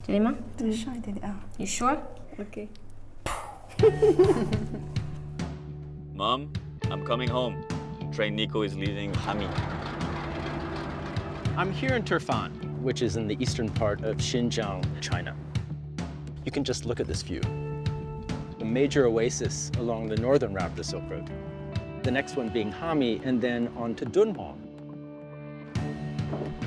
这里吗？再上一点点啊。You sure? OK。Mom, I'm coming home. Train Nico is leaving Hami. I'm here in Turfan, which is in the eastern part of Xinjiang, China. You can just look at this view. A major oasis along the northern route of the Silk Road. The next one being Hami, and then on to Dunhuang.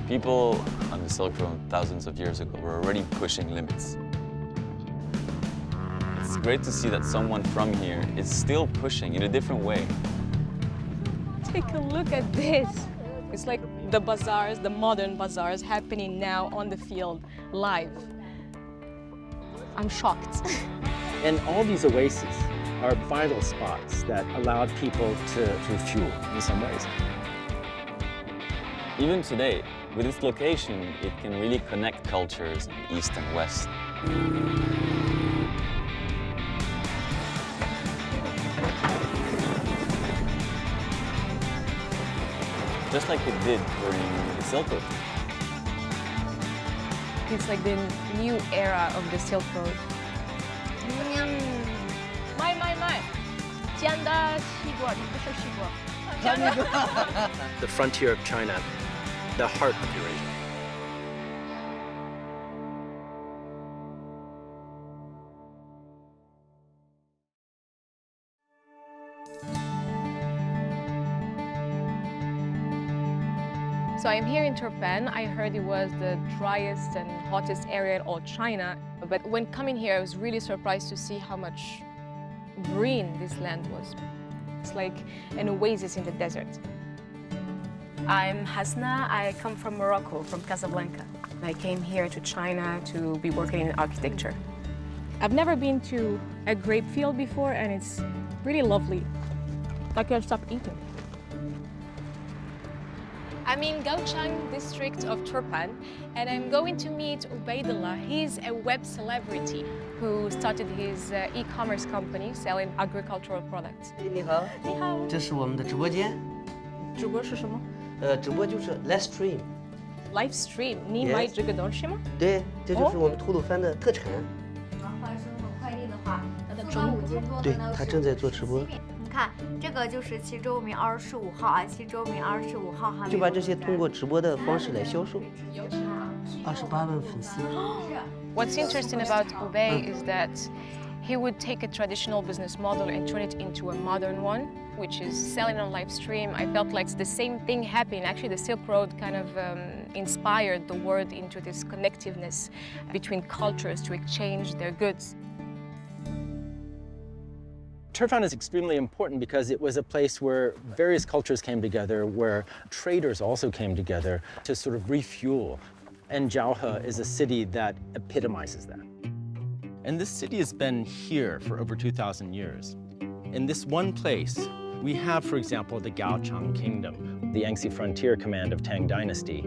People on the Silk Road thousands of years ago were already pushing limits. It's great to see that someone from here is still pushing in a different way. Take a look at this. It's like the bazaars, the modern bazaars happening now on the field, live. I'm shocked. And all these oases are vital spots that allowed people to refuel in some ways. Even today, with its location, it can really connect cultures in East and West. Just like it did during the Silk Road. It's like the new era of the Silk Road. The frontier of China, the heart of Eurasia. So I'm here in Turpan. I heard it was the driest and hottest area in all China. But when coming here, I was really surprised to see how much green this land was. It's like an oasis in the desert. I'm Hasna. I come from Morocco, from Casablanca. I came here to China to be working in architecture. I've never been to a grape field before, and it's really lovely. I can't stop eating. I'm in Gaochang district of Turpan, and I'm going to meet Ubaidullah. He's a web celebrity who started his e-commerce company selling agricultural products. 你好，你好。这是我们的直播间。直播是什么？直播就是 live stream。 Live stream，你买这个东西吗？对，这就是我们吐鲁番的特产。快生活快递的话，4.5斤多对，他正在做直播。你看，这个就是其周名25号啊，其周名25号哈。就把这些通过直播的方式来销售。28万粉丝。What's interesting about Ubay is that he would take a traditional business model and turn it into a modern one, which is selling on live stream. I felt like the same thing happened. Actually, the Silk Road kind of inspired the world into this connectiveness between cultures to exchange their goods. Turfan is extremely important because it was a place where various cultures came together, where traders also came together to sort of refuel. And Jiaohe is a city that epitomizes that. And this city has been here for over 2,000 years. In this one place, we have, for example, the Gaochang Kingdom, the Yangtze Frontier Command of Tang Dynasty.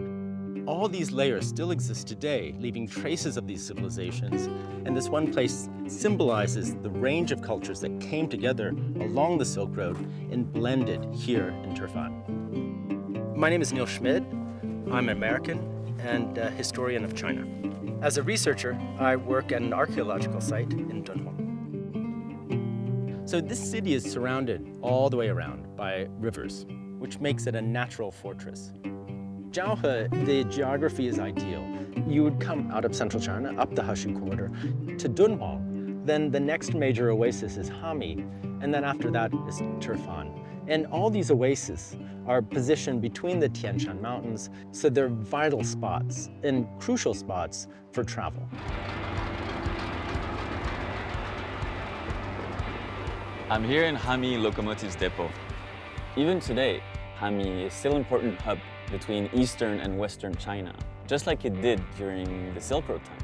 All these layers still exist today, leaving traces of these civilizations, and this one place symbolizes the range of cultures that came together along the Silk Road and blended here in Turfan. My name is Neil Schmid. I'm an American and a historian of China. As a researcher, I work at an archaeological site in Dunhuang. So this city is surrounded all the way around by rivers, which makes it a natural fortress. Jiaohe, the geography is ideal. You would come out of central China, up the Hashu Corridor, to Dunhuang. Then the next major oasis is Hami, and then after that is Turfan. And all these oases are positioned between the Tian Shan Mountains, so they're vital spots and crucial spots for travel. I'm here in Hami Locomotives Depot. Even today, Hami is still an important hub between Eastern and Western China, just like it did during the Silk Road times.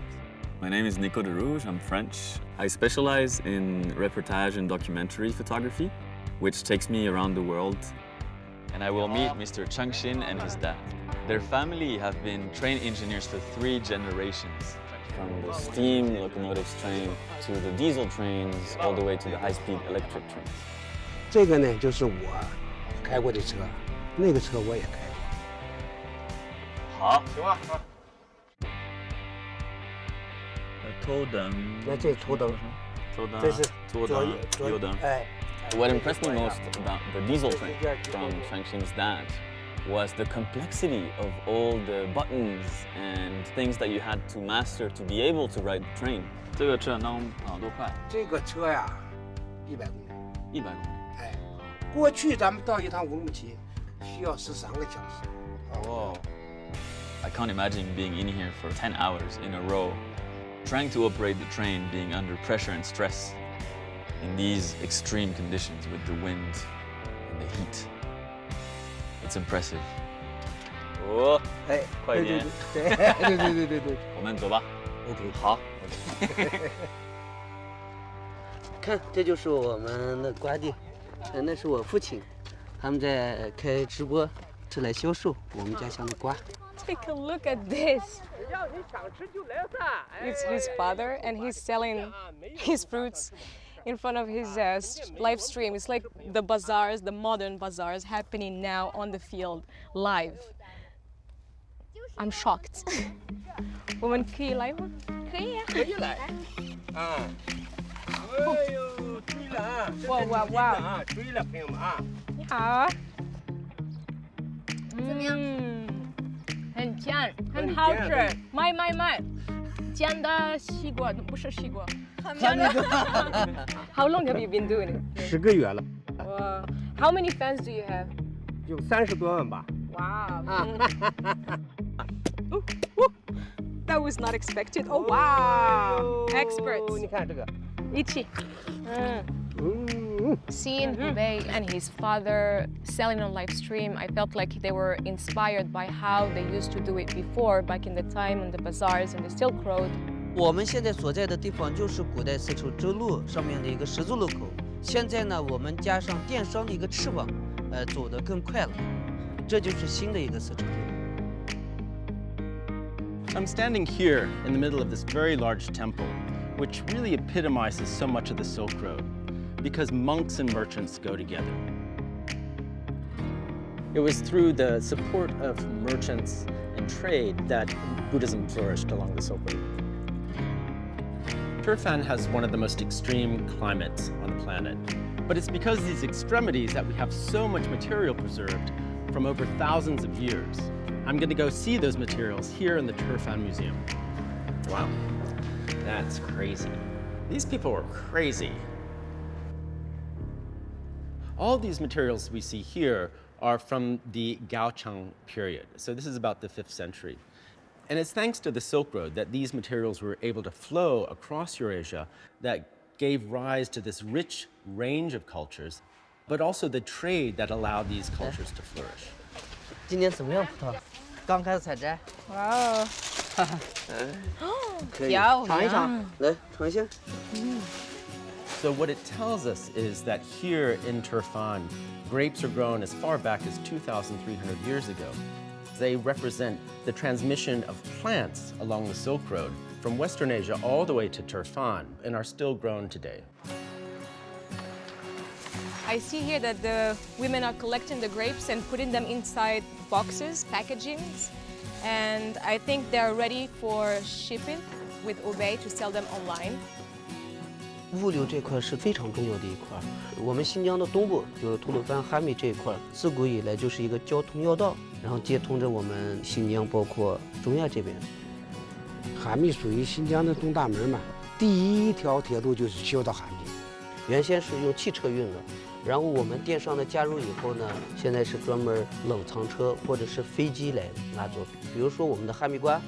My name is Nico de Rouge, I'm French. I specialize in reportage and documentary photography, which takes me around the world. And I will meet Mr. Chang Xin and his dad. Their family have been train engineers for 3 generations, from the steam locomotives train to the diesel trains, all the way to the high-speed electric trains. 这个呢，就是我开过的车，那个车我也开过。 好，行吧。头灯。那这头灯，头灯。这是左灯，右灯。哎。 What impressed me most about the diesel train from Changxing's dad was the complexity of all the buttons and things that you had to master to be able to ride the train. 这个车能跑多快？这个车呀，100公里。100公里。哎，过去咱们到一趟乌鲁木齐需要13个小时。Whoa. I can't imagine being in here for 10 hours in a row, trying to operate the train, being under pressure and stress in these extreme conditions with the wind and the heat. It's impressive. 哦，哎，快点，对，我们走吧。对。好。看，这就是我们的瓜地，那是我父亲，他们在开直播，是来销售我们家乡的瓜。 Take a look at this. It's his father, and he's selling his fruits in front of his live stream. It's like the bazaars, the modern bazaars happening now on the field, live. I'm shocked. 我们可以来吗？可以呀。可以来。啊。哎呦，追了啊！哇！啊，追了，朋友们啊！你好。怎么样？很甜，很好吃。买。甜的西瓜不是西瓜。How long have you been doing it? 10个月了。Wow. How many fans do you have? 有30多万吧。 Wow. That was not expected. Oh wow. Experts. 你看这个。一起。Seeing Hubei and his father selling on live stream, I felt like they were inspired by how they used to do it before, back in the time on the bazaars and the Silk Road. 我们现在所在的地方就是古代丝绸之路上面的一个十字路口。现在呢，我们加上电商的一个翅膀，走得更快了。这就是新的一个丝绸之路。 I'm standing here in the middle of this very large temple, which really epitomizes so much of the Silk Road, because monks and merchants go together. It was through the support of merchants and trade that Buddhism flourished along the Silk Road. Turfan has one of the most extreme climates on the planet, but it's because of these extremities that we have so much material preserved from over thousands of years. I'm going to go see those materials here in the Turfan Museum. Wow, that's crazy. These people are crazy. All these materials we see here are from the Gaochang period. So this is about the 5th century. And it's thanks to the Silk Road that these materials were able to flow across Eurasia that gave rise to this rich range of cultures, but also the trade that allowed these cultures to flourish. 今年怎么样，葡萄？刚开始采摘。Wow. 可以尝一尝，来尝一下。So what it tells us is that here in Turfan, grapes are grown as far back as 2,300 years ago. They represent the transmission of plants along the Silk Road from Western Asia all the way to Turfan and are still grown today. I see here that the women are collecting the grapes and putting them inside boxes, packagings, and I think they're ready for shipping with Hubei to sell them online. 物流这块是非常重要的一块。我们新疆的东部，就是吐鲁番、哈密这一块，自古以来就是一个交通要道，然后接通着我们新疆，包括中亚这边。哈密属于新疆的东大门嘛，第一条铁路就是修到哈密。原先是用汽车运的，然后我们电商的加入以后呢，现在是专门冷藏车或者是飞机来拉走。比如说我们的哈密瓜。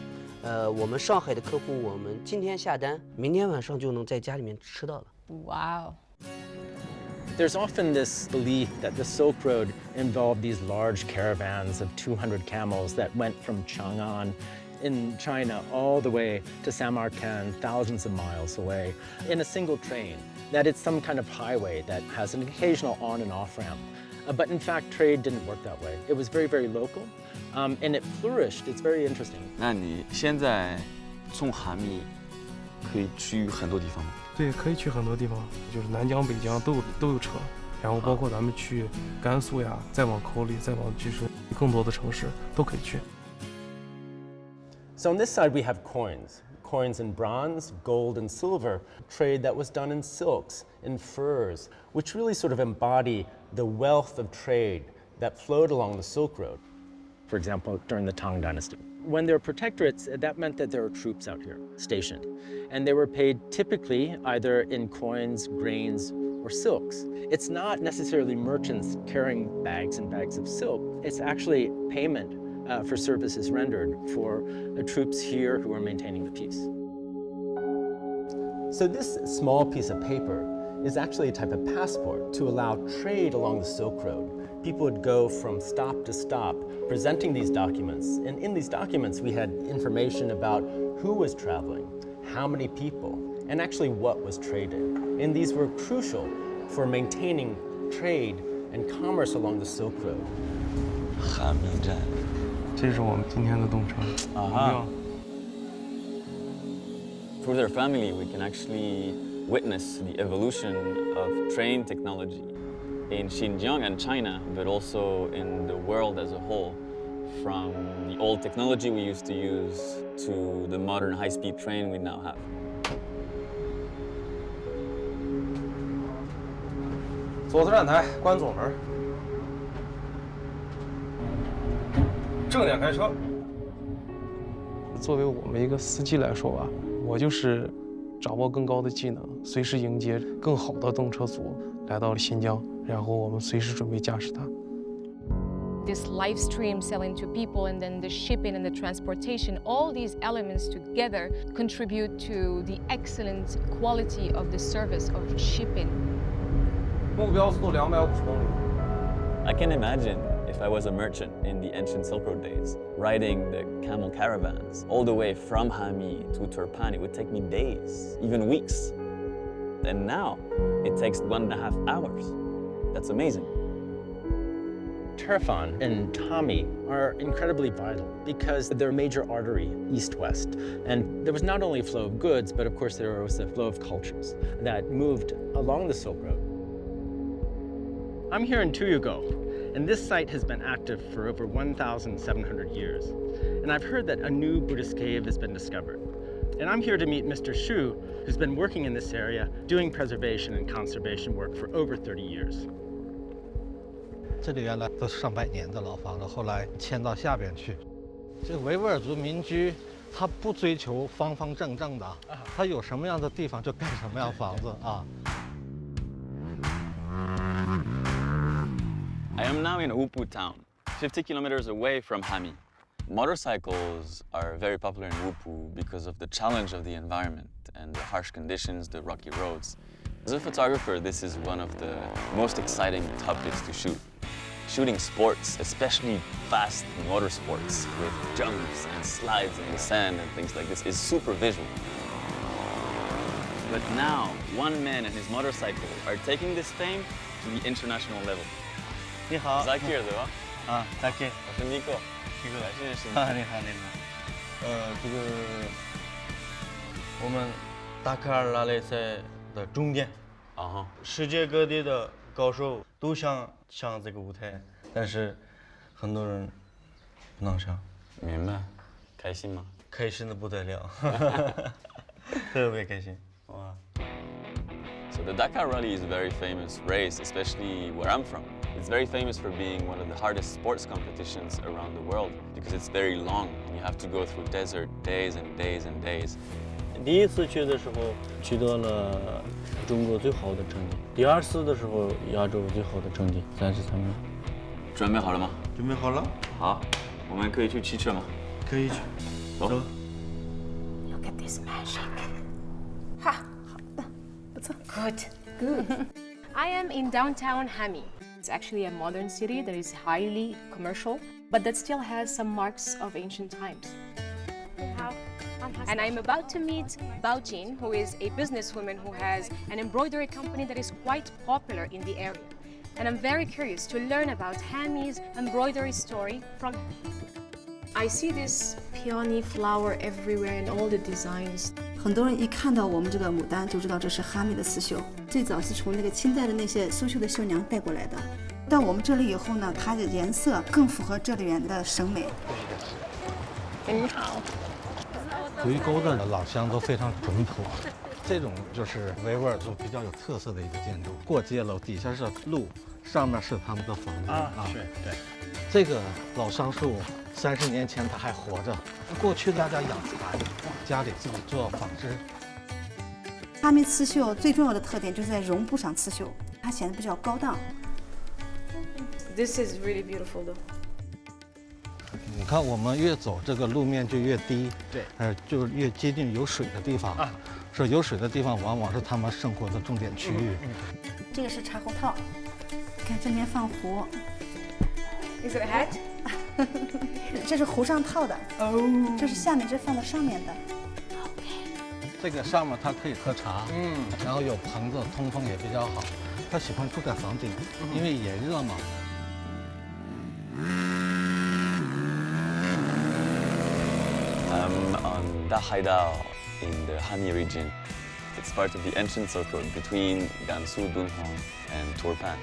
我们上海的客户，我们今天下单，明天晚上就能在家里面吃到了。Wow. There's often this belief that the Silk Road involved these large caravans of 200 camels that went from Chang'an in China all the way to Samarkand, thousands of miles away, in a single train, that it's some kind of highway that has an occasional on and off ramp. But in fact, trade didn't work that way. It was very, very local, and it flourished. It's very interesting. 那你现在从哈密可以去很多地方吗？对，可以去很多地方，就是南疆、北疆都有车，然后包括咱们去甘肃呀，再往口里，再往就是更多的城市都可以去。So on this side we have coins. coins in bronze, gold, and silver, trade that was done in silks, in furs, which really sort of embody the wealth of trade that flowed along the Silk Road. For example, during the Tang Dynasty. When there were protectorates, that meant that there were troops out here stationed, and they were paid typically either in coins, grains, or silks. It's not necessarily merchants carrying bags and bags of silk. It's actually payment for services rendered for the troops here who are maintaining the peace. So this small piece of paper is actually a type of passport to allow trade along the Silk Road. People would go from stop to stop presenting these documents. And in these documents, we had information about who was traveling, how many people, and actually what was traded. And these were crucial for maintaining trade and commerce along the Silk Road. 哈密站。这是我们今天的动车。Through their family, we can actually witness the evolution of train technology in Xinjiang and China, but also in the world as a whole, from the old technology we used to use to the modern high-speed train we now have. 左侧站台，关左门。正点开车。作为我们一个司机来说吧，我就是掌握更高的技能，随时迎接更好的动车组来到了新疆，然后我们随时准备驾驶它。 This live stream selling to people and then the shipping and the transportation, all these elements together contribute to the excellent quality of the service of shipping. 目标速度250公里。 I can imagine if I was a merchant in the ancient Silk Road days, riding the camel caravans all the way from Hami to Turpan. It would take me days, even weeks. And now it takes 1.5 hours. That's amazing. Turfan and Tommy are incredibly vital because they're a major artery east-west. And there was not only a flow of goods, but of course there was a flow of cultures that moved along the Silk Road. I'm here in Tuyugo, and this site has been active for over 1,700 years. And I've heard that a new Buddhist cave has been discovered. And I'm here to meet Mr. Xu, who's been working in this area, doing preservation and conservation work for over 30 years. 这里原来都是上百年的老房子，后来迁到下边去。这个维吾尔族民居，他不追求方方正正的，他有什么样的地方就盖什么样房子啊。 I am now in Upu town, 50 kilometers away from Hami. Motorcycles are very popular in Upu because of the challenge of the environment and the harsh conditions, the rocky roads. As a photographer, this is one of the most exciting topics to shoot. Shooting sports, especially fast motorsports with jumps and slides in the sand and things like this, is super visual. But now, one man and his motorcycle are taking this fame to the international level. 你好 Zakir, 对吧？ 啊 ，Zakir， 我是 Nico， 来认识你。啊，你好，你好。这个我们达喀尔拉力赛的终点啊，世界各地的高手都想上这个舞台，但是很多人不能上。明白，开心吗？开心的不得了，特别开心，哇！ So the Dakar Rally is a very famous race, especially where I'm from. It's very famous for being one of the hardest sports competitions around the world because it's very long and you have to go through desert days and days and days. 第一次去的时候取得了中国最好的成绩，第二次的时候亚洲最好的成绩33名。准备好了吗？准备好了，好，我们可以去骑车吗？可以去。走。 Look at this magic. Ha! Good. Good. I am in downtown Hami. It's actually a modern city that is highly commercial, but that still has some marks of ancient times. And I'm about to meet Bao Jin, who is a businesswoman who has an embroidery company that is quite popular in the area. And I'm very curious to learn about Hami's embroidery story from her. I see this peony flower everywhere in all the designs. 很多人一看到我们这个牡丹就知道这是哈密的刺绣，最早是从那个清代的那些苏绣的绣娘带过来的。到我们这里以后呢，它的颜色更符合这里人的审美。你好。土峪沟的老乡都非常淳朴。这种就是维吾尔族比较有特色的一个建筑，过街楼底下是路，上面是他们的房子是，对。这个老桑树30年前它还活着，过去大家养蚕，家里自己做纺织。哈密刺绣最重要的特点就是在绒布上刺绣，它显得比较高档。This is really beautiful though. 你看，我们越走，这个路面就越低，对，就越接近有水的地方。是有水的地方，往往是他们生活的重点区域。这个是茶壶套，看这边放壶。Is it a hat? 这是壶上套的，这是下面这放到上面的。这个上面它可以喝茶，然后有棚子，通风也比较好。他喜欢住在房顶，因为炎热嘛。On Dahaidao in the Hami region. It's part of the ancient Silk Road between Gansu, Dunhuang, and Turpan.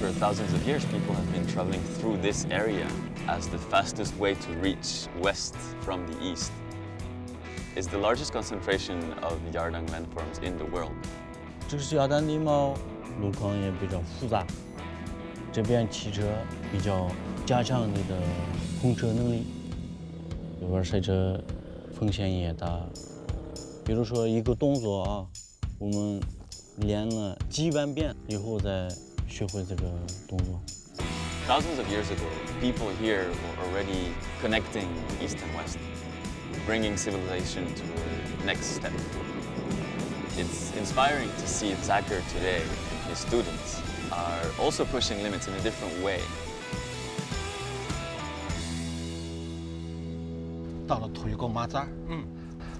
For thousands of years, people have been traveling through this area as the fastest way to reach west from the east. It's the largest concentration of Yardang landforms in the world. 这个雅丹地貌路况也比较复杂，这边汽车比较加强你的控车能力，这边赛车风险也大。比如说一个动作啊，我们练了几万遍以后再学会这个动作。Thousands of years ago, people here were already connecting east and west, bringing civilization to the next step. It's inspiring to see Zakir today and his students are also pushing limits in a different way. 到了土峪沟麻扎，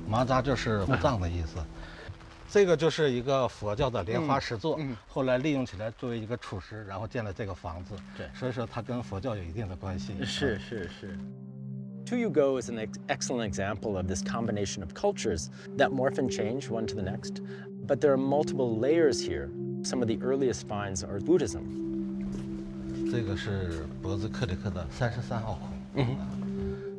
麻扎就是墓葬的意思。这个就是一个佛教的莲花石座，后来利用起来作为一个储石，然后建了这个房子。对，所以说它跟佛教有一定的关系。是。Tuyugo is an excellent example of this combination of cultures that morph and change one to the next. But there are multiple layers here. Some of the earliest finds are Buddhism. 这个是博兹克里克的33号孔。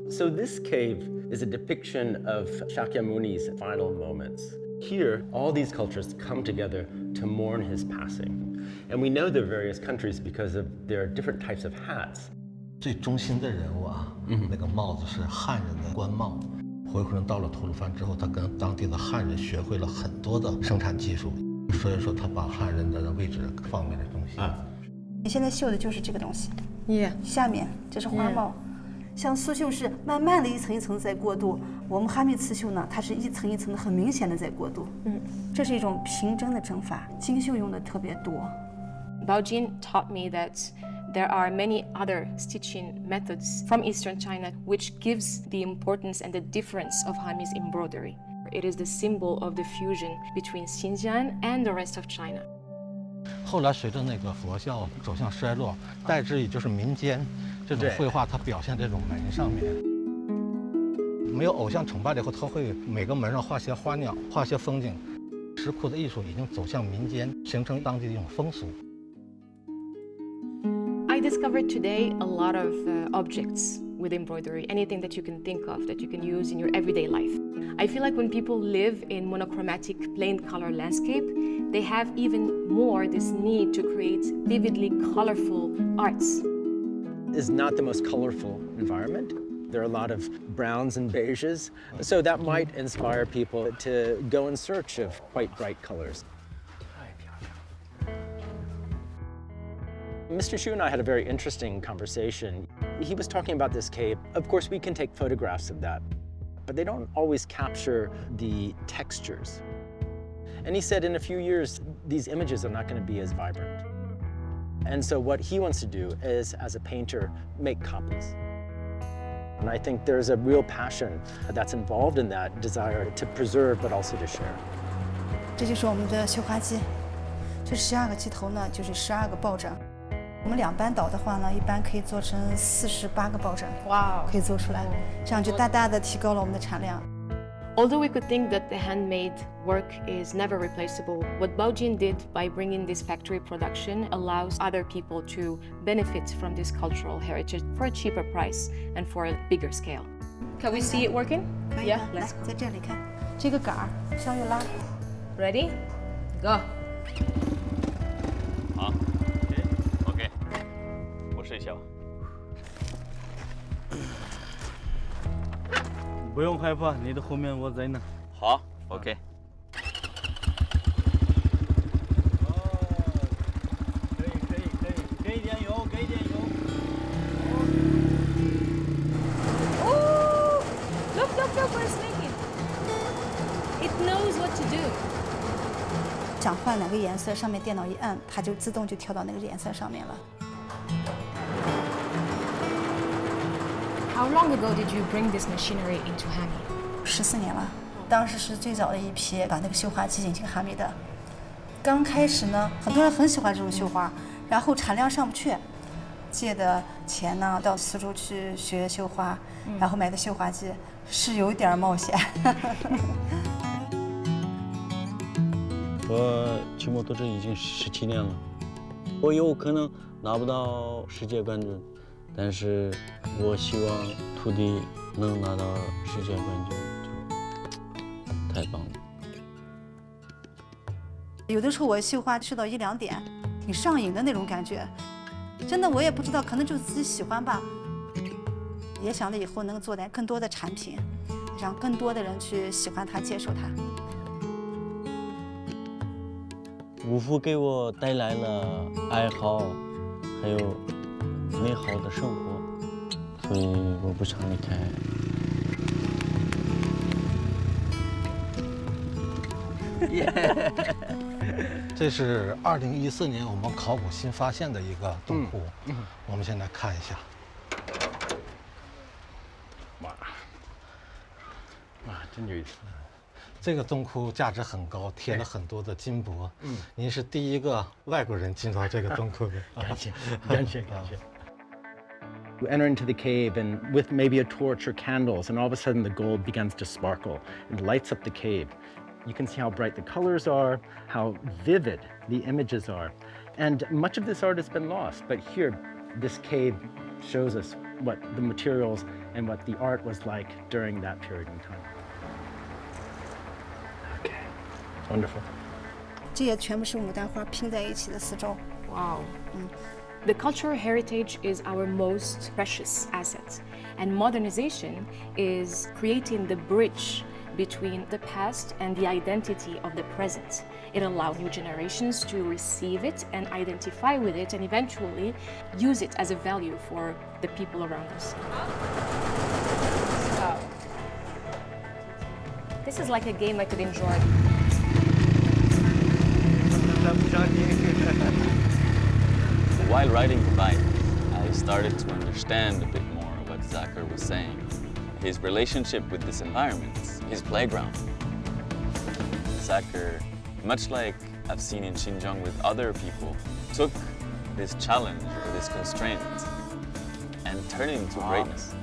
So this cave is a depiction of Shakyamuni's final moments. Here, all these cultures come together to mourn his passing. And we know the various countries because of their different types of hats. 最中心的人物啊，那个帽子是汉人的官帽。回鹘人到了吐鲁番之后，他跟当地的汉人学会了很多的生产技术，所以说他把汉人的位置放在了中心。你现在绣的就是这个东西。Yeah. 下面这是花帽，像苏绣是慢慢的一层一层在过渡，我们哈密刺绣呢，它是一层一层的很明显的在过渡。这是一种平针的针法，精绣用的特别多。Baojin taught me that there are many other stitching methods from Eastern China which gives the importance and the difference of Hami's embroidery. It is the symbol of the fusion between Xinjiang and the rest of China. 后来随着那个佛教走向衰落，代之以就是民间这种绘画，它表现这种门上面。没有偶像崇拜了以后，它会每个门上画些花鸟，画些风景。石窟的艺术已经走向民间，形成当地的一种风俗。I discovered today a lot of objects with embroidery, anything that you can think of that you can use in your everyday life. I feel like when people live in monochromatic, plain color landscape, they have even more this need to create vividly colorful arts. Is not the most colorful environment. There are a lot of browns and beiges, so that might inspire people to go in search of quite bright colors. Mr. Xu and I had a very interesting conversation. He was talking about this cave. Of course, we can take photographs of that, but they don't always capture the textures. And he said in a few years, these images are not going to be as vibrant. And so what he wants to do is, as a painter, make copies. And I think there's a real passion that's involved in that desire to preserve, but also to share. 这就是我们的绣花机，这12个机头呢，就是12个抱枕。我们2班倒的话呢，一般可以做成48个抱枕，可以做出来，这样就大大的提高了我们的产量。Although we could think that the handmade work is never replaceable, what Baojin did by bringing this factory production allows other people to benefit from this cultural heritage for a cheaper price and for a bigger scale. Can we see it working? 可以的 Yeah, 来 let's go. 在这里看，这个杆儿向右拉， Ready? Go. 好，OK，我试一下吧。不用害怕，你的后面我在呢。好，OK。给一点油，给一点油。 Oh, look what it's making. It knows what to do. 想换哪个颜色，上面电脑一按，它就自动就跳到那个颜色上面了。 How long ago did you bring this machinery into Hami? 14年了，当时是最早的一批把那个绣花机引进哈密的。刚开始呢，很多人很喜欢这种绣花，然后产量上不去，借的钱呢到苏州去学绣花，然后买的绣花机，是有一点冒险。我骑摩托车已经17年了，我有可能拿不到世界冠军，但是我希望徒弟能拿到世界冠军，就太棒了。有的时候我绣花绣到1、2点，挺上瘾的那种感觉。真的我也不知道，可能就自己喜欢吧。也想着以后能做点更多的产品，让更多的人去喜欢它、接受它。 五福给我带来了爱好，还有美好的生活，所以我不想离开。这是2014年我们考古新发现的一个洞窟，我们现在看一下。哇，真有意思。 这个洞窟价值很高，贴了很多的金箔。您是第一个外国人进到这个洞窟的。感谢。You enter into the cave and with maybe a torch or candles, and all of a sudden the gold begins to sparkle and lights up the cave. You can see how bright the colors are, how vivid the images are. And much of this art has been lost, but here, this cave shows us what the materials and what the art was like during that period in time. Okay, wonderful. 这也全部是牡丹花拼在一起的四周。 Wow. The cultural heritage is our most precious asset, and modernization is creating the bridge between the past and the identity of the present. It allows new generations to receive it and identify with it and eventually use it as a value for the people around us. Wow. This is like a game I could enjoy. While riding the bike, I started to understand a bit more what Zakir was saying. His relationship with this environment, his playground. Zakir, much like I've seen in Xinjiang with other people, took this challenge or this constraint and turned it into greatness.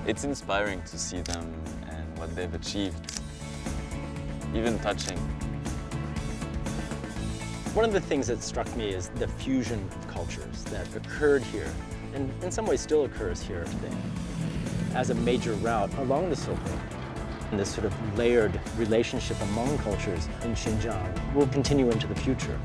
It's inspiring to see them and what they've achieved, even touching. One of the things that struck me is the fusion of cultures that occurred here, and in some ways still occurs here today, as a major route along the Silk Road. And this sort of layered relationship among cultures in Xinjiang will continue into the future.